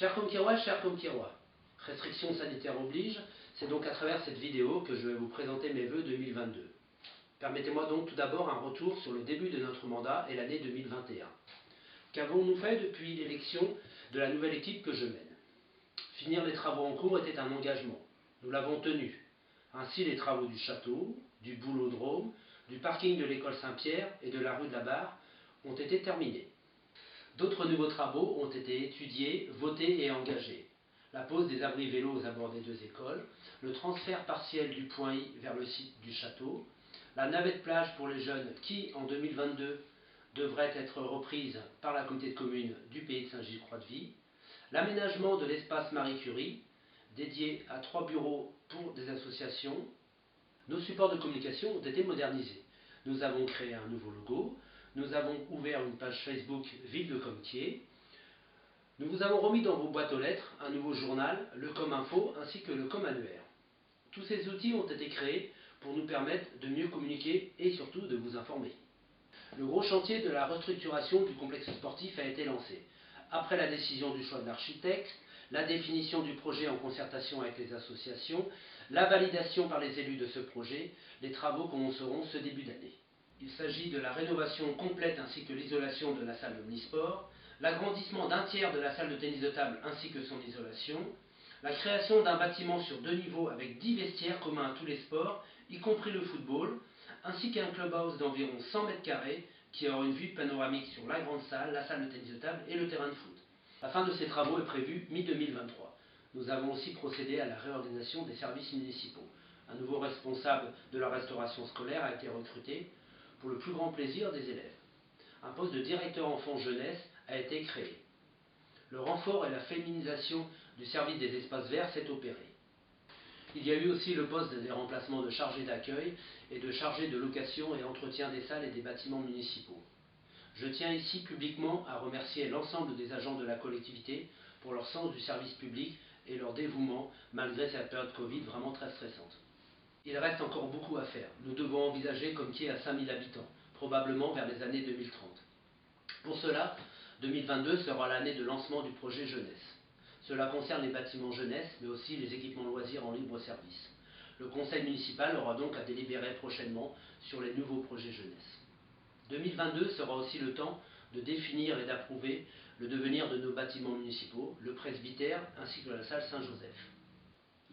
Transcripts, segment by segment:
Chers Comquiérois, chers Comquiérois, restrictions sanitaires oblige, c'est donc à travers cette vidéo que je vais vous présenter mes vœux 2022. Permettez-moi donc tout d'abord un retour sur le début de notre mandat et l'année 2021. Qu'avons-nous fait depuis l'élection de la nouvelle équipe que je mène? Finir les travaux en cours était un engagement. Nous l'avons tenu. Ainsi, les travaux du château, du boulodrome, du parking de l'école Saint-Pierre et de la rue de la Barre ont été terminés. D'autres nouveaux travaux ont été étudiés, votés et engagés. La pose des abris vélos aux abords des deux écoles, le transfert partiel du point I vers le site du château, la navette plage pour les jeunes qui, en 2022, devrait être reprise par la communauté de communes du pays de Saint-Gilles-Croix-de-Vie, l'aménagement de l'espace Marie Curie, dédié à 3 bureaux pour des associations. Nos supports de communication ont été modernisés. Nous avons créé un nouveau logo, nous avons ouvert une page Facebook Ville de Comquier, nous vous avons remis dans vos boîtes aux lettres un nouveau journal, le Com Info, ainsi que le Com Annuaire. Tous ces outils ont été créés pour nous permettre de mieux communiquer et surtout de vous informer. Le gros chantier de la restructuration du complexe sportif a été lancé. Après la décision du choix de l'architecte, la définition du projet en concertation avec les associations, la validation par les élus de ce projet, les travaux commenceront ce début d'année. Il s'agit de la rénovation complète ainsi que l'isolation de la salle omnisport, l'agrandissement d'un tiers de la salle de tennis de table ainsi que son isolation, la création d'un bâtiment sur 2 niveaux avec 10 vestiaires communs à tous les sports, y compris le football, ainsi qu'un clubhouse d'environ 100 mètres carrés qui aura une vue panoramique sur la grande salle, la salle de tennis de table et le terrain de foot. La fin de ces travaux est prévue mi-2023. Nous avons aussi procédé à la réorganisation des services municipaux. Un nouveau responsable de la restauration scolaire a été recruté pour le plus grand plaisir des élèves. Un poste de directeur enfant-jeunesse a été créé. Le renfort et la féminisation du service des espaces verts s'est opéré. Il y a eu aussi le poste des remplacements de chargé d'accueil et de chargé de location et entretien des salles et des bâtiments municipaux. Je tiens ici publiquement à remercier l'ensemble des agents de la collectivité pour leur sens du service public et leur dévouement malgré cette période Covid vraiment très stressante. Il reste encore beaucoup à faire. Nous devons envisager Comquier à 5000 habitants, probablement vers les années 2030. Pour cela, 2022 sera l'année de lancement du projet jeunesse. Cela concerne les bâtiments jeunesse, mais aussi les équipements loisirs en libre service. Le conseil municipal aura donc à délibérer prochainement sur les nouveaux projets jeunesse. 2022 sera aussi le temps de définir et d'approuver le devenir de nos bâtiments municipaux, le presbytère ainsi que la salle Saint-Joseph.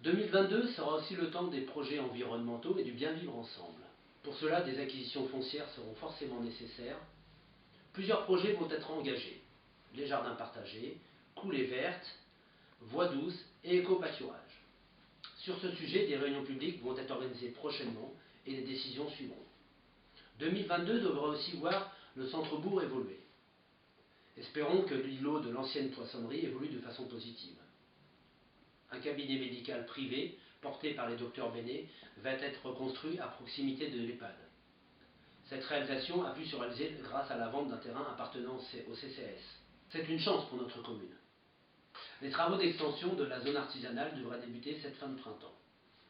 2022 sera aussi le temps des projets environnementaux et du bien vivre ensemble. Pour cela, des acquisitions foncières seront forcément nécessaires. Plusieurs projets vont être engagés. Les jardins partagés, coulées vertes, voies douces et éco-pâturage. Sur ce sujet, des réunions publiques vont être organisées prochainement et les décisions suivront. 2022 devra aussi voir le centre-bourg évoluer. Espérons que l'îlot de l'ancienne poissonnerie évolue de façon positive. Un cabinet médical privé, porté par les docteurs Bénet, va être reconstruit à proximité de l'EHPAD. Cette réalisation a pu se réaliser grâce à la vente d'un terrain appartenant au CCAS. C'est une chance pour notre commune. Les travaux d'extension de la zone artisanale devraient débuter cette fin de printemps.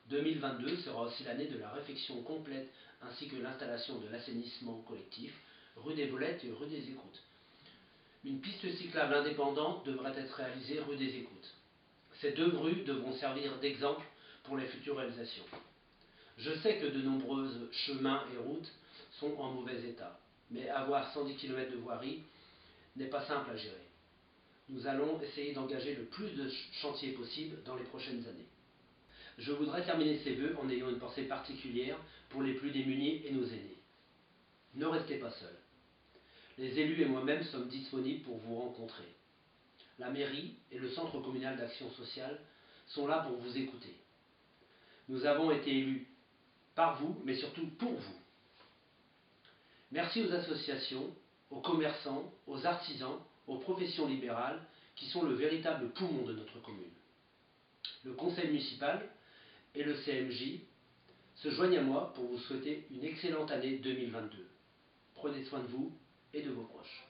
2022 sera aussi l'année de la réfection complète ainsi que l'installation de l'assainissement collectif, rue des Volettes et rue des Écoutes. Une piste cyclable indépendante devrait être réalisée rue des Écoutes. Ces 2 rues devront servir d'exemple pour les futures réalisations. Je sais que de nombreux chemins et routes sont en mauvais état, mais avoir 110 km de voirie n'est pas simple à gérer. Nous allons essayer d'engager le plus de chantiers possible dans les prochaines années. Je voudrais terminer ces vœux en ayant une pensée particulière pour les plus démunis et nos aînés. Ne restez pas seuls. Les élus et moi-même sommes disponibles pour vous rencontrer. La mairie et le Centre communal d'action sociale sont là pour vous écouter. Nous avons été élus par vous, mais surtout pour vous. Merci aux associations, aux commerçants, aux artisans, aux professions libérales, qui sont le véritable poumon de notre commune. Le conseil municipal et le CMJ se joignent à moi pour vous souhaiter une excellente année 2022. Prenez soin de vous et de vos proches.